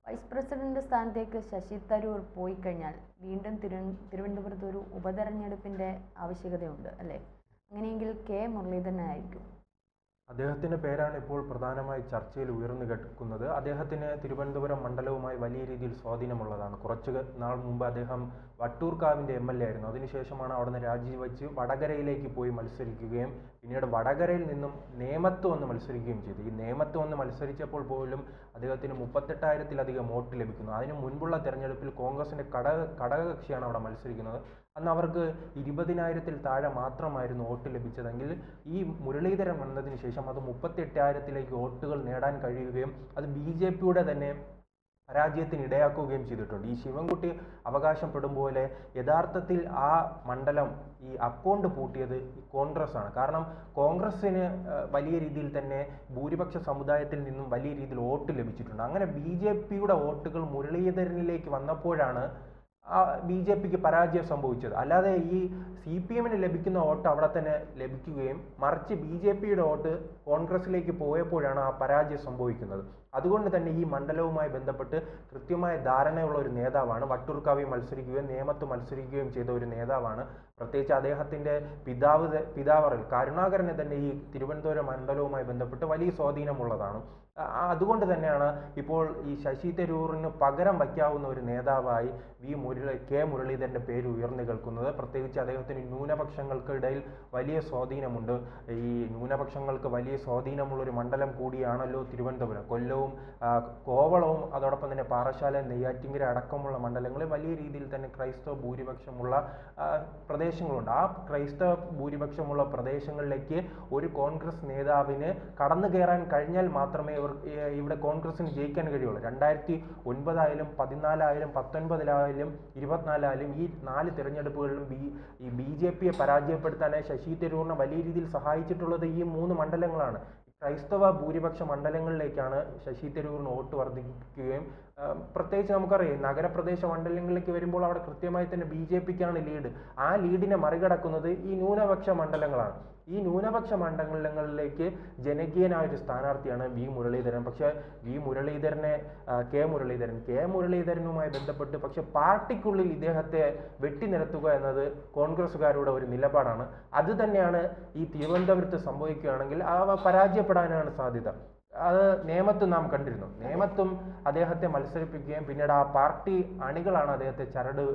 Vice president സ്ഥാനത്തേക്ക് ശശി തരൂർ പോയി കഴിഞ്ഞാൽ വീണ്ടും തിരുവനന്തപുരത്ത് ഒരു ഉപതെരഞ്ഞെടുപ്പിന്റെ ആവശ്യകതയുണ്ട് അല്ലേ? അങ്ങനെയെങ്കിൽ കെ മുരളീധരനായിരിക്കും. അദ്ദേഹത്തിൻ്റെ പേരാണ് ഇപ്പോൾ പ്രധാനമായി ചർച്ചയിൽ ഉയർന്നു കേൾക്കുന്നത്. അദ്ദേഹത്തിന് തിരുവനന്തപുരം മണ്ഡലവുമായി വലിയ രീതിയിൽ സ്വാധീനമുള്ളതാണ്. കുറച്ച് നാൾ മുമ്പ് അദ്ദേഹം വട്ടിയൂർക്കാവിൻ്റെ MLA ആയിരുന്നു. അതിനുശേഷമാണ് അവിടുന്ന് രാജിവെച്ച് വടകരയിലേക്ക് പോയി മത്സരിക്കുകയും പിന്നീട് വടകരയിൽ നിന്നും നേമത്ത് വന്ന് മത്സരിക്കുകയും ചെയ്തു. ഈ നേമത്ത് വന്ന് മത്സരിച്ചപ്പോൾ പോലും അദ്ദേഹത്തിന് 38,000-ലധികം വോട്ട് ലഭിക്കുന്നു. അതിന് മുൻപുള്ള തെരഞ്ഞെടുപ്പിൽ കോൺഗ്രസിൻ്റെ ഘടകകക്ഷിയാണ് അവിടെ മത്സരിക്കുന്നത്. അന്ന് അവർക്ക് 20,000-ൽ താഴെ മാത്രമായിരുന്നു വോട്ട് ലഭിച്ചതെങ്കിൽ ഈ മുരളീധരൻ വന്നതിന് ശേഷം അത് 38,000-ലേക്ക് വോട്ടുകൾ നേടാൻ കഴിയുകയും അത് BJPയുടെ തന്നെ പരാജയത്തിന് ഇടയാക്കുകയും ചെയ്തിട്ടുണ്ട്. ഈ ശിവൻകുട്ടി അവകാശപ്പെടും പോലെ യഥാർത്ഥത്തിൽ ആ മണ്ഡലം ഈ അക്കൗണ്ട് പൂട്ടിയത് കോൺഗ്രസ് ആണ്. കാരണം കോൺഗ്രസ്സിന് വലിയ രീതിയിൽ തന്നെ ഭൂരിപക്ഷ സമുദായത്തിൽ നിന്നും വലിയ രീതിയിൽ വോട്ട് ലഭിച്ചിട്ടുണ്ട്. അങ്ങനെ BJPയുടെ വോട്ടുകൾ മുരളീധരനിലേക്ക് വന്നപ്പോഴാണ് BJPക്ക് പരാജയം സംഭവിച്ചത്. അല്ലാതെ ഈ CPMന് ലഭിക്കുന്ന വോട്ട് അവിടെ തന്നെ ലഭിക്കുകയും മറിച്ച് BJPയുടെ വോട്ട് കോൺഗ്രസിലേക്ക് പോയപ്പോഴാണ് ആ പരാജയം സംഭവിക്കുന്നത്. അതുകൊണ്ട് തന്നെ ഈ മണ്ഡലവുമായി ബന്ധപ്പെട്ട് കൃത്യമായ ധാരണയുള്ള ഒരു നേതാവാണ്. വട്ടിയൂർക്കാവിൽ മത്സരിക്കുകയും നേമത്ത് മത്സരിക്കുകയും ചെയ്ത ഒരു നേതാവാണ്. പ്രത്യേകിച്ച് അദ്ദേഹത്തിൻ്റെ പിതാവ് കരുണാകരന് തന്നെ ഈ തിരുവനന്തപുരം മണ്ഡലവുമായി ബന്ധപ്പെട്ട് വലിയ സ്വാധീനമുള്ളതാണ്. അതുകൊണ്ട് തന്നെയാണ് ഇപ്പോൾ ഈ ശശി തരൂറിന് പകരം വയ്ക്കാവുന്ന ഒരു നേതാവായി കെ മുരളീധരൻ്റെ പേര് ഉയർന്നു കേൾക്കുന്നത്. പ്രത്യേകിച്ച് അദ്ദേഹത്തിന് ന്യൂനപക്ഷങ്ങൾക്കിടയിൽ വലിയ സ്വാധീനമുണ്ട്. ഈ ന്യൂനപക്ഷങ്ങൾക്ക് വലിയ സ്വാധീനമുള്ളൊരു മണ്ഡലം കൂടിയാണല്ലോ തിരുവനന്തപുരം. കൊല്ലവും കോവളവും അതോടൊപ്പം തന്നെ പാറശാല, നെയ്യാറ്റിൻകര അടക്കമുള്ള മണ്ഡലങ്ങളിൽ വലിയ രീതിയിൽ തന്നെ ക്രൈസ്തവ ഭൂരിപക്ഷമുള്ള പ്രദേശങ്ങളുണ്ട്. ആ ക്രൈസ്തവ ഭൂരിപക്ഷമുള്ള പ്രദേശങ്ങളിലേക്ക് ഒരു കോൺഗ്രസ് നേതാവിന് കടന്നു കയറാൻ കഴിഞ്ഞാൽ മാത്രമേ ഇവിടെ കോൺഗ്രസിന് ജയിക്കാൻ കഴിയുള്ളൂ. 2009 14 19 24 ഈ 4 തിരഞ്ഞെടുപ്പുകളിലും BJPയെ പരാജയപ്പെടുത്താനായി ശശി തരൂരിനെ വലിയ രീതിയിൽ സഹായിച്ചിട്ടുള്ളത് ഈ 3 മണ്ഡലങ്ങളാണ്. ക്രൈസ്തവ ഭൂരിപക്ഷ മണ്ഡലങ്ങളിലേക്കാണ് ശശി തരൂരിന് വോട്ട് വർദ്ധിക്കുകയും പ്രത്യേകിച്ച് നമുക്കറിയാം നഗരപ്രദേശ മണ്ഡലങ്ങളിലേക്ക് വരുമ്പോൾ അവിടെ കൃത്യമായി തന്നെ BJPക്കാണ് ലീഡ്. ആ ലീഡിനെ മറികടക്കുന്നത് ഈ ന്യൂനപക്ഷ മണ്ഡലങ്ങളാണ്. ഈ ന്യൂനപക്ഷ മണ്ഡലങ്ങളിലേക്ക് ജനകീയനായ ഒരു സ്ഥാനാർത്ഥിയാണ് മുരളീധരൻ. പക്ഷേ കെ മുരളീധരനുമായി ബന്ധപ്പെട്ട് പക്ഷെ പാർട്ടിക്കുള്ളിൽ ഇദ്ദേഹത്തെ വെട്ടിനിരത്തുക എന്നത് കോൺഗ്രസ്സുകാരുടെ ഒരു നിലപാടാണ്. അത് തന്നെയാണ് ഈ തിരുവനന്തപുരത്ത് സംഭവിക്കുകയാണെങ്കിൽ പരാജയപ്പെടാനാണ് സാധ്യത. അത് നേമത്തും നാം കണ്ടിരുന്നു. നേമത്തും അദ്ദേഹത്തെ മത്സരിപ്പിക്കുകയും പിന്നീട് ആ പാർട്ടി അണികളാണ് അദ്ദേഹത്തെ ചരട്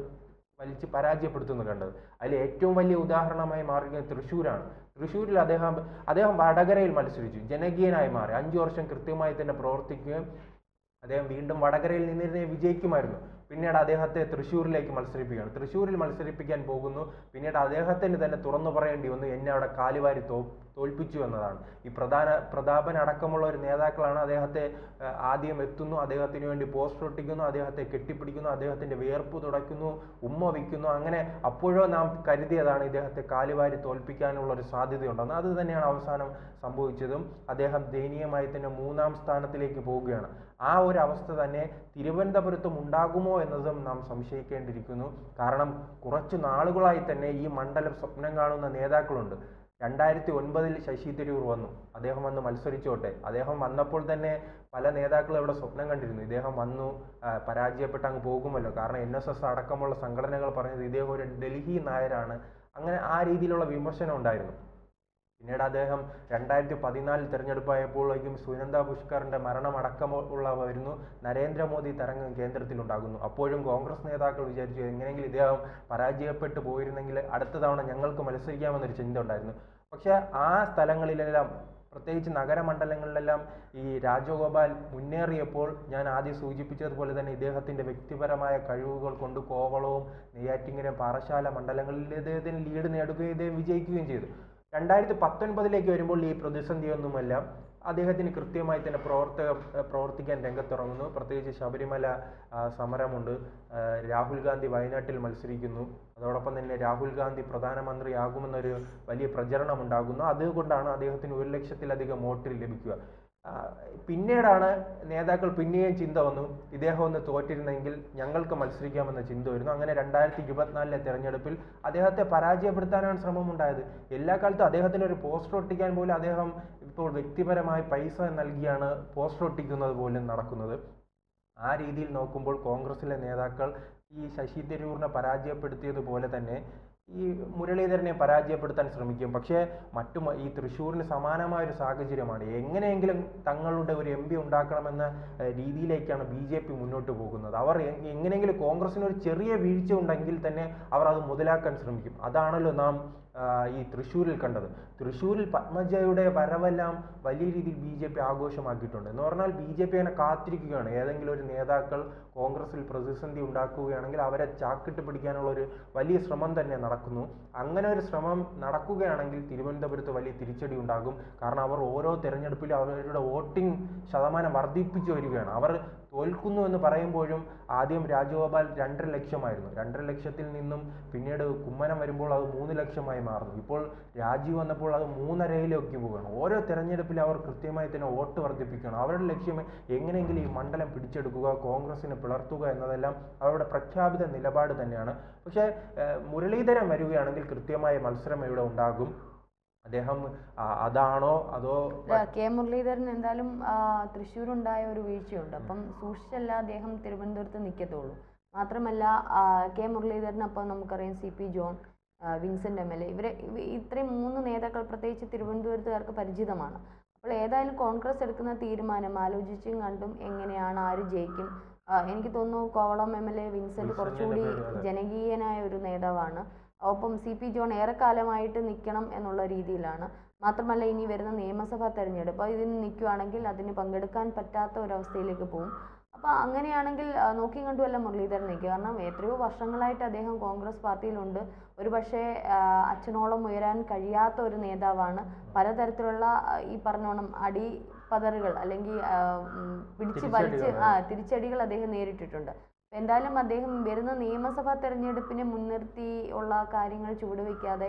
വലിച്ച് പരാജയപ്പെടുത്തുന്നത് കണ്ടത്. അതിൽ ഏറ്റവും വലിയ ഉദാഹരണമായി മാറിയ തൃശ്ശൂരാണ്. തൃശ്ശൂരിൽ അദ്ദേഹം വടകരയിൽ മത്സരിച്ചു, ജനകീയനായി മാറി. 5 വർഷം കൃത്യമായി തന്നെ പ്രവർത്തിക്കുകയും അദ്ദേഹം വീണ്ടും വടകരയിൽ നിന്നിരുന്നേ വിജയിക്കുമായിരുന്നു. പിന്നീട് അദ്ദേഹത്തെ തൃശ്ശൂരിലേക്ക് മത്സരിപ്പിക്കുകയാണ്. തൃശ്ശൂരിൽ മത്സരിപ്പിക്കാൻ പോകുന്നു. പിന്നീട് അദ്ദേഹത്തിന് തന്നെ തുറന്നു പറയേണ്ടി വന്നു, എന്നെ അവിടെ കാലുവാരി തോൽപ്പിച്ചു എന്നതാണ്. ഈ പ്രതാപൻ അടക്കമുള്ള ഒരു നേതാക്കളാണ് അദ്ദേഹത്തെ ആദ്യം എത്തുന്നു, അദ്ദേഹത്തിന് വേണ്ടി പോസ്റ്റർ ഒട്ടിക്കുന്നു, അദ്ദേഹത്തെ കെട്ടിപ്പിടിക്കുന്നു, അദ്ദേഹത്തിൻ്റെ വിയർപ്പ് തുടയ്ക്കുന്നു, ഉമ്മ വയ്ക്കുന്നു. അങ്ങനെ അപ്പോഴോ നാം കരുതിയതാണ് ഇദ്ദേഹത്തെ കാലുവാരി തോൽപ്പിക്കാനുള്ള ഒരു സാധ്യതയുണ്ടെന്ന്. അത് തന്നെയാണ് അവസാനം സംഭവിച്ചതും. അദ്ദേഹം ദയനീയമായി തന്നെ 3ാം സ്ഥാനത്തിലേക്ക് പോവുകയാണ്. ആ ഒരു അവസ്ഥ തന്നെ തിരുവനന്തപുരത്തും ഉണ്ടാകുമോ എന്നതും നാം സംശയിക്കേണ്ടിയിരിക്കുന്നു. കാരണം കുറച്ചു നാളുകളായി തന്നെ ഈ മണ്ഡലം സ്വപ്നം കാണുന്ന നേതാക്കളുണ്ട്. 2009 ശശി തരൂർ വന്നു, അദ്ദേഹം വന്ന് മത്സരിച്ചോട്ടെ. അദ്ദേഹം വന്നപ്പോൾ തന്നെ പല നേതാക്കളും ഇവിടെ സ്വപ്നം കണ്ടിരുന്നു, ഇദ്ദേഹം വന്നു പരാജയപ്പെട്ട് അങ്ങ് പോകുമല്ലോ. കാരണം NSS അടക്കമുള്ള സംഘടനകൾ പറഞ്ഞത് ഇദ്ദേഹം ഒരു ഡൽഹി നായരാണ്. അങ്ങനെ ആ രീതിയിലുള്ള വിമർശനം ഉണ്ടായിരുന്നു. പിന്നീട് അദ്ദേഹം 2014 തിരഞ്ഞെടുപ്പായപ്പോഴേക്കും സുനന്ദ പുഷ്കറിന്റെ മരണമടക്കമുള്ളവ വരുന്നു. നരേന്ദ്രമോദി തരംഗം കേന്ദ്രത്തിലുണ്ടാകുന്നു. അപ്പോഴും കോൺഗ്രസ് നേതാക്കൾ വിചാരിച്ചു എങ്ങനെയെങ്കിലും ഇദ്ദേഹം പരാജയപ്പെട്ടു പോയിരുന്നെങ്കിൽ അടുത്ത തവണ ഞങ്ങൾക്ക് മത്സരിക്കാമെന്നൊരു ചിന്ത ഉണ്ടായിരുന്നു. പക്ഷേ ആ സ്ഥലങ്ങളിലെല്ലാം പ്രത്യേകിച്ച് നഗരമണ്ഡലങ്ങളിലെല്ലാം ഈ രാജഗോപാൽ മുന്നേറിയപ്പോൾ ഞാൻ ആദ്യം സൂചിപ്പിച്ചതുപോലെ തന്നെ ഇദ്ദേഹത്തിൻ്റെ വ്യക്തിപരമായ കഴിവുകൾ കൊണ്ട് കോവളവും നെയ്യാറ്റിൻകര പാറശാല മണ്ഡലങ്ങളിൽ ഇദ്ദേഹത്തിന് ലീഡ് നേടുകയും ഇദ്ദേഹം വിജയിക്കുകയും ചെയ്തു. 2019 വരുമ്പോൾ ഈ പ്രതിസന്ധിയൊന്നുമല്ല. അദ്ദേഹത്തിന് കൃത്യമായി തന്നെ പ്രവർത്തിക്കാൻ രംഗത്തിറങ്ങുന്നു. പ്രത്യേകിച്ച് ശബരിമല സമരമുണ്ട്. രാഹുൽ ഗാന്ധി വയനാട്ടിൽ മത്സരിക്കുന്നു. അതോടൊപ്പം തന്നെ രാഹുൽ ഗാന്ധി പ്രധാനമന്ത്രിയാകുമെന്നൊരു വലിയ പ്രചരണം ഉണ്ടാകുന്നു. അതുകൊണ്ടാണ് അദ്ദേഹത്തിന് 1 ലക്ഷത്തിലധികം വോട്ട് ലഭിക്കുക. പിന്നീടാണ് നേതാക്കൾ പിന്നെയും ചിന്ത വന്നു, ഇദ്ദേഹം ഒന്ന് തോറ്റിരുന്നെങ്കിൽ ഞങ്ങൾക്ക് മത്സരിക്കാമെന്ന ചിന്ത വരുന്നു. അങ്ങനെ 2024 തെരഞ്ഞെടുപ്പിൽ അദ്ദേഹത്തെ പരാജയപ്പെടുത്താനാണ് ശ്രമമുണ്ടായത്. എല്ലാ കാലത്തും അദ്ദേഹത്തിന് ഒരു പോസ്റ്റർ ഒട്ടിക്കാൻ പോലും അദ്ദേഹം ഇപ്പോൾ വ്യക്തിപരമായി പൈസ നൽകിയാണ് പോസ്റ്റർ ഒട്ടിക്കുന്നത് പോലും നടക്കുന്നത്. ആ രീതിയിൽ നോക്കുമ്പോൾ കോൺഗ്രസിലെ നേതാക്കൾ ഈ ശശി തരൂരിനെ പരാജയപ്പെടുത്തിയതുപോലെ തന്നെ ഈ മുരളീധരനെ പരാജയപ്പെടുത്താൻ ശ്രമിക്കും. പക്ഷേ ഈ തൃശ്ശൂരിന് സമാനമായ ഒരു സാഹചര്യമാണ്. എങ്ങനെയെങ്കിലും തങ്ങളുടെ ഒരു MP ഉണ്ടാക്കണമെന്ന രീതിയിലേക്കാണ് BJP മുന്നോട്ട് പോകുന്നത്. അവർ എങ്ങനെയെങ്കിലും കോൺഗ്രസിന് ഒരു ചെറിയ വീഴ്ച ഉണ്ടെങ്കിൽ തന്നെ അവർ അത് മുതലാക്കാൻ ശ്രമിക്കും. അതാണല്ലോ നാം ഈ തൃശ്ശൂരിൽ കണ്ടത്. തൃശ്ശൂരിൽ പത്മജയുടെ വരവെല്ലാം വലിയ രീതിയിൽ BJP ആഘോഷമാക്കിയിട്ടുണ്ട്. എന്ന് പറഞ്ഞാൽ BJP അങ്ങനെ കാത്തിരിക്കുകയാണ്. ഏതെങ്കിലും ഒരു നേതാക്കൾ കോൺഗ്രസിൽ പ്രതിസന്ധി ഉണ്ടാക്കുകയാണെങ്കിൽ അവരെ ചാക്കിട്ട് പിടിക്കാനുള്ള ഒരു വലിയ ശ്രമം തന്നെ നടക്കുന്നു. അങ്ങനെ ഒരു ശ്രമം നടക്കുകയാണെങ്കിൽ തിരുവനന്തപുരത്ത് വലിയ തിരിച്ചടി ഉണ്ടാകും. കാരണം അവർ ഓരോ തെരഞ്ഞെടുപ്പിലും അവരുടെ വോട്ടിംഗ് ശതമാനം വർദ്ധിപ്പിച്ചു വരികയാണ്. അവർ തോൽക്കുന്നു എന്ന് പറയുമ്പോഴും ആദ്യം രാജഗോപാൽ 2.5 ലക്ഷമായിരുന്നു. 2.5 ലക്ഷത്തിൽ നിന്നും പിന്നീട് കുമ്മനം വരുമ്പോൾ അത് 3 ലക്ഷമായി മാറുന്നു. ഇപ്പോൾ രാജീവ് വന്നപ്പോൾ അത് 3.5-ലേക്ക് പോവുകയാണ്. ഓരോ തെരഞ്ഞെടുപ്പിലും അവർ കൃത്യമായി തന്നെ വോട്ട് വർദ്ധിപ്പിക്കണം. അവരുടെ ലക്ഷ്യം എങ്ങനെയെങ്കിലും ഈ മണ്ഡലം പിടിച്ചെടുക്കുക, കോൺഗ്രസിനെ പിളർത്തുക എന്നതെല്ലാം അവരുടെ പ്രഖ്യാപിത നിലപാട് തന്നെയാണ്. പക്ഷേ മുരളീധരൻ വരികയാണെങ്കിൽ കൃത്യമായ മത്സരം ഇവിടെ ഉണ്ടാകും. അദ്ദേഹം അതാണോ അതോ കെ മുരളീധരൻ എന്തായാലും തൃശ്ശൂരുണ്ടായ ഒരു വീഴ്ചയുണ്ട്. അപ്പം സൂക്ഷിച്ചല്ല അദ്ദേഹം തിരുവനന്തപുരത്ത് നിൽക്കത്തുള്ളൂ. മാത്രമല്ല കെ മുരളീധരൻ അപ്പം നമുക്കറിയാം CP ജോൺ, വിൻസെന്റ് MLA ഇത്രയും 3 നേതാക്കൾ പ്രത്യേകിച്ച് തിരുവനന്തപുരത്തുകാർക്ക് പരിചിതമാണ്. അപ്പോൾ ഏതായാലും കോൺഗ്രസ് എടുക്കുന്ന തീരുമാനം ആലോചിച്ചും കണ്ടും എങ്ങനെയാണ് ആര് ജയിക്കും. എനിക്ക് തോന്നുന്നു കോവളം MLA വിൻസെന്റ് കുറച്ചുകൂടി ജനകീയനായ ഒരു നേതാവാണ്. ഒപ്പം CP ജോൺ ഏറെക്കാലമായിട്ട് നിൽക്കണം എന്നുള്ള രീതിയിലാണ്. മാത്രമല്ല ഇനി വരുന്ന നിയമസഭാ തെരഞ്ഞെടുപ്പ് ഇതിന് നിൽക്കുകയാണെങ്കിൽ അതിന് പങ്കെടുക്കാൻ പറ്റാത്ത ഒരവസ്ഥയിലേക്ക് പോകും. അപ്പോൾ അങ്ങനെയാണെങ്കിൽ നോക്കി കണ്ടുമല്ല മുരളീധരൻ നിൽക്കുക. കാരണം എത്രയോ വർഷങ്ങളായിട്ട് അദ്ദേഹം കോൺഗ്രസ് പാർട്ടിയിലുണ്ട്. ഒരു പക്ഷേ അച്ഛനോളം ഉയരാൻ കഴിയാത്ത ഒരു നേതാവാണ്. പലതരത്തിലുള്ള ഈ പറഞ്ഞോണം അടിപതറുകൾ അല്ലെങ്കിൽ പിടിച്ച് വലിച്ച് തിരിച്ചടികൾ അദ്ദേഹം നേരിട്ടിട്ടുണ്ട്. എന്തായാലും അദ്ദേഹം വരുന്ന നിയമസഭാ തെരഞ്ഞെടുപ്പിനെ മുൻനിർത്തി ഉള്ള കാര്യങ്ങൾ ചുവടുവെക്കാതെ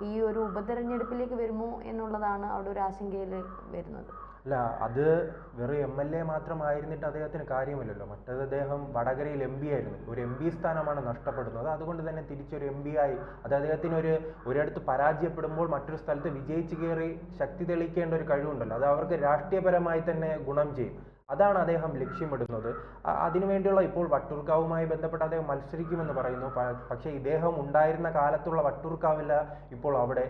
ഈ ഒരു ഉപതെരഞ്ഞെടുപ്പിലേക്ക് വരുമോ എന്നുള്ളതാണ് അവിടെ ഒരു ആശങ്കയിൽ വരുന്നത്. അല്ല, അത് വെറും MLA മാത്രമായിരുന്നിട്ട് അദ്ദേഹത്തിന് കാര്യമില്ലല്ലോ. മറ്റേത് അദ്ദേഹം വടകരയിൽ MP ആയിരുന്നു. ഒരു MP സ്ഥാനമാണ് നഷ്ടപ്പെടുന്നത്. അതുകൊണ്ട് തന്നെ തിരിച്ചൊരു MP ആയി അത് അദ്ദേഹത്തിന് ഒരിടത്ത് പരാജയപ്പെടുമ്പോൾ മറ്റൊരു സ്ഥലത്ത് വിജയിച്ച് കയറി ശക്തി തെളിയിക്കേണ്ട ഒരു കഴിവുണ്ടല്ലോ. അത് അവർക്ക് രാഷ്ട്രീയപരമായി തന്നെ ഗുണം ചെയ്യും. അതാണ് അദ്ദേഹം ലക്ഷ്യമിടുന്നത്. അതിനുവേണ്ടിയുള്ള ഇപ്പോൾ വട്ടിയൂർക്കാവുമായി ബന്ധപ്പെട്ട് അദ്ദേഹം മത്സരിക്കുമെന്ന് പറയുന്നു. പക്ഷേ ഇദ്ദേഹം ഉണ്ടായിരുന്ന കാലത്തുള്ള വട്ടിയൂർക്കാവില്ല ഇപ്പോൾ അവിടെ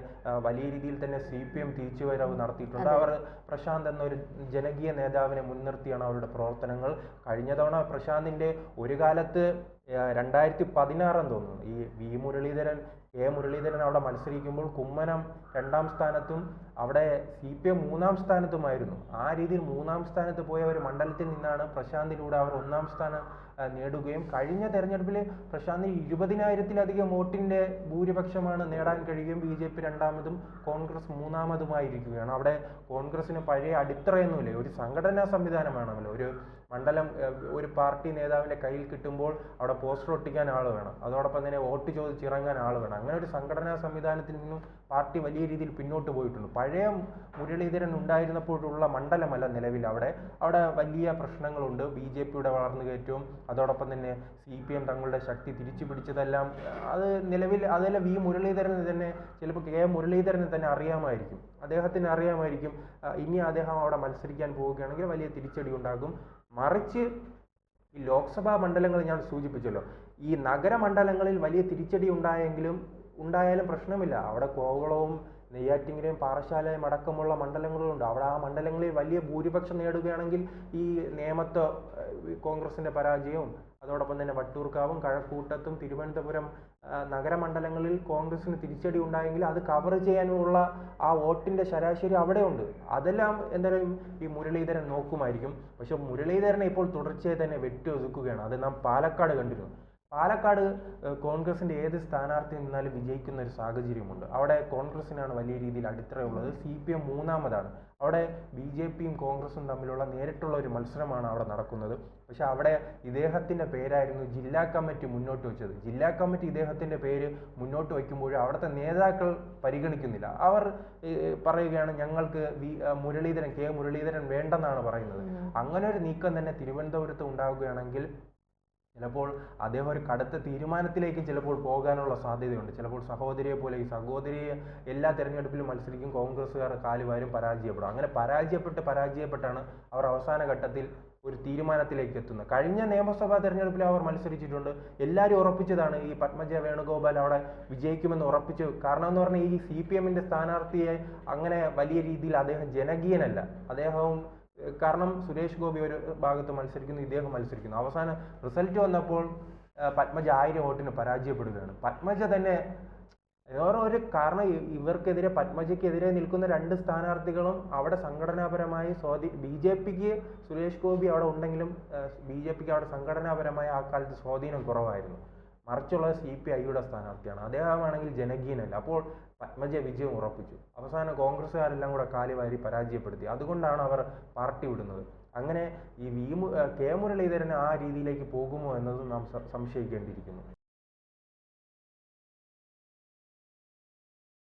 വലിയ രീതിയിൽ തന്നെ CPM തിരിച്ചുവരവ് നടത്തിയിട്ടുണ്ട്. അവർ പ്രശാന്ത് എന്നൊരു ജനകീയ നേതാവിനെ മുൻനിർത്തിയാണ് അവരുടെ പ്രവർത്തനങ്ങൾ. കഴിഞ്ഞ തവണ പ്രശാന്തിൻ്റെ ഒരു കാലത്ത് 2016 എന്ന് തോന്നുന്നു ഈ കെ മുരളീധരൻ അവിടെ മത്സരിക്കുമ്പോൾ കുമ്മനം 2ാം സ്ഥാനത്തും അവിടെ CPM 3ാം സ്ഥാനത്തുമായിരുന്നു. ആ രീതിയിൽ 3ാം സ്ഥാനത്ത് പോയ ഒരു മണ്ഡലത്തിൽ നിന്നാണ് പ്രശാന്തിലൂടെ അവർ 1ാം സ്ഥാനം നേടുകയും കഴിഞ്ഞ തെരഞ്ഞെടുപ്പിൽ പ്രശാന്തിന് 20,000-ലധികം വോട്ടിൻ്റെ ഭൂരിപക്ഷമാണ് നേടാൻ കഴിയുകയും BJP 2ാമതും കോൺഗ്രസ് 3ാമതുമായിരിക്കുകയാണ്. അവിടെ കോൺഗ്രസിന് പഴയ അടിത്തറയൊന്നുമില്ല. ഒരു സംഘടനാ സംവിധാനമാണല്ലോ. ഒരു മണ്ഡലം ഒരു പാർട്ടി നേതാവിൻ്റെ കയ്യിൽ കിട്ടുമ്പോൾ അവിടെ പോസ്റ്റർ ഒട്ടിക്കാൻ ആൾ വേണം. അതോടൊപ്പം തന്നെ വോട്ട് ചോദിച്ചിറങ്ങാൻ ആൾ വേണം. അങ്ങനെ ഒരു സംഘടനാ സംവിധാനത്തിൽ നിന്നും പാർട്ടി വലിയ രീതിയിൽ പിന്നോട്ട് പോയിട്ടുണ്ട്. പഴയ മുരളീധരൻ ഉണ്ടായിരുന്നപ്പോഴുള്ള മണ്ഡലമല്ല നിലവിൽ. അവിടെ വലിയ പ്രശ്നങ്ങളുണ്ട്. BJPയുടെ വളർന്നുകയറ്റവും അതോടൊപ്പം തന്നെ CPM തങ്ങളുടെ ശക്തി തിരിച്ചു പിടിച്ചതെല്ലാം അത് നിലവിൽ അതെല്ലാം മുരളീധരന് തന്നെ ചിലപ്പോൾ കെ മുരളീധരന് തന്നെ അറിയാമായിരിക്കും. അദ്ദേഹത്തിന് അറിയാമായിരിക്കും ഇനി അദ്ദേഹം അവിടെ മത്സരിക്കാൻ പോവുകയാണെങ്കിൽ വലിയ തിരിച്ചടി ഉണ്ടാകും. മറിച്ച് ഈ ലോക്സഭാ മണ്ഡലങ്ങൾ ഞാൻ സൂചിപ്പിച്ചല്ലോ, ഈ നഗരമണ്ഡലങ്ങളിൽ വലിയ തിരിച്ചടി ഉണ്ടായാലും പ്രശ്നമില്ല. അവിടെ കോവളവും നെയ്യാറ്റിൻകരയും പാറശാലയും അടക്കമുള്ള മണ്ഡലങ്ങളുണ്ട്. അവിടെ ആ മണ്ഡലങ്ങളിൽ വലിയ ഭൂരിപക്ഷം നേടുകയാണെങ്കിൽ ഈ നേമത്ത് കോൺഗ്രസിൻ്റെ പരാജയവും അതോടൊപ്പം തന്നെ വട്ടിയൂർക്കാവും കഴക്കൂട്ടത്തും തിരുവനന്തപുരം നഗരമണ്ഡലങ്ങളിൽ കോൺഗ്രസിന് തിരിച്ചടി ഉണ്ടായെങ്കിൽ അത് കവർ ചെയ്യാനുള്ള ആ വോട്ടിൻ്റെ ശരാശരി അവിടെയുണ്ട്. അതെല്ലാം എന്തായാലും ഈ മുരളീധരൻ നോക്കുമായിരിക്കും. പക്ഷെ മുരളീധരനെ ഇപ്പോൾ തുടർച്ചയായി തന്നെ വെട്ടിയൊതുക്കുകയാണ്. അത് നാം പാലക്കാട് കണ്ടിരുന്നു. പാലക്കാട് കോൺഗ്രസിൻ്റെ ഏത് സ്ഥാനാർത്ഥി നിന്നാലും വിജയിക്കുന്ന ഒരു സാഹചര്യമുണ്ട്. അവിടെ കോൺഗ്രസിനാണ് വലിയ രീതിയിൽ അടിത്തറയുള്ളത്. CPM 3ാമതാണ്. അവിടെ BJPയും കോൺഗ്രസും തമ്മിലുള്ള നേരിട്ടുള്ള ഒരു മത്സരമാണ് അവിടെ നടക്കുന്നത്. പക്ഷെ അവിടെ ഇദ്ദേഹത്തിൻ്റെ പേരായിരുന്നു ജില്ലാ കമ്മിറ്റി മുന്നോട്ട് വെച്ചത്. ജില്ലാ കമ്മിറ്റി ഇദ്ദേഹത്തിൻ്റെ പേര് മുന്നോട്ട് വയ്ക്കുമ്പോൾ അവിടുത്തെ നേതാക്കൾ പരിഗണിക്കുന്നില്ല. അവർ പറയുകയാണ് ഞങ്ങൾക്ക് കെ മുരളീധരൻ വേണ്ടെന്നാണ് പറയുന്നത്. അങ്ങനെ ഒരു നീക്കം തന്നെ തിരുവനന്തപുരത്ത് ഉണ്ടാവുകയാണെങ്കിൽ ചിലപ്പോൾ അദ്ദേഹം ഒരു കടുത്ത തീരുമാനത്തിലേക്ക് ചിലപ്പോൾ പോകാനുള്ള സാധ്യതയുണ്ട്. ചിലപ്പോൾ സഹോദരിയെ പോലെ ഈ സഹോദരിയെ എല്ലാ തെരഞ്ഞെടുപ്പിലും മത്സരിക്കും, കോൺഗ്രസ്സുകാർ കാലുവാരും പരാജയപ്പെടും. അങ്ങനെ പരാജയപ്പെട്ടാണ് അവർ അവസാന ഘട്ടത്തിൽ ഒരു തീരുമാനത്തിലേക്ക് എത്തുന്നത്. കഴിഞ്ഞ നിയമസഭാ തെരഞ്ഞെടുപ്പിൽ അവർ മത്സരിച്ചിട്ടുണ്ട്. എല്ലാവരും ഉറപ്പിച്ചതാണ് ഈ പത്മജ വേണുഗോപാൽ അവിടെ വിജയിക്കുമെന്ന് ഉറപ്പിച്ചു. കാരണം എന്ന് പറഞ്ഞാൽ ഈ CPM-ന്റെ സ്ഥാനാർത്ഥിയെ അങ്ങനെ വലിയ രീതിയിൽ അദ്ദേഹം ജനകീയനല്ല. അദ്ദേഹവും കാരണം സുരേഷ് ഗോപി ഒരു ഭാഗത്ത് മത്സരിക്കുന്നു, ഇദ്ദേഹം മത്സരിക്കുന്നു. അവസാന റിസൾട്ട് വന്നപ്പോൾ പത്മജ 1000 വോട്ടിന് പരാജയപ്പെടുകയാണ്. പത്മജ തന്നെ വേറെ ഒരു കാരണം ഇവർക്കെതിരെ പത്മജയ്ക്കെതിരെ നിൽക്കുന്ന 2 സ്ഥാനാർത്ഥികളും അവിടെ സംഘടനാപരമായി BJPക്ക് സുരേഷ് ഗോപി അവിടെ ഉണ്ടെങ്കിലും BJPക്ക് അവിടെ സംഘടനാപരമായ ആ കാലത്ത് സ്വാധീനം കുറവായിരുന്നു. മറിച്ചുള്ളത് CPIയുടെ സ്ഥാനാർത്ഥിയാണ്. അദ്ദേഹമാണെങ്കിൽ ജനകീയനല്ല. അപ്പോൾ പത്മജ വിജയം ഉറപ്പിച്ചു. അവസാനം കോൺഗ്രസ്സുകാരെല്ലാം കൂടെ കാലുവാരി പരാജയപ്പെടുത്തി. അതുകൊണ്ടാണ് അവർ പാർട്ടി വിടുന്നത്. അങ്ങനെ ഈ കെ മുരളീധരൻ ആ രീതിയിലേക്ക് പോകുമോ എന്നത് നാം സംശയിക്കേണ്ടിയിരിക്കുന്നു.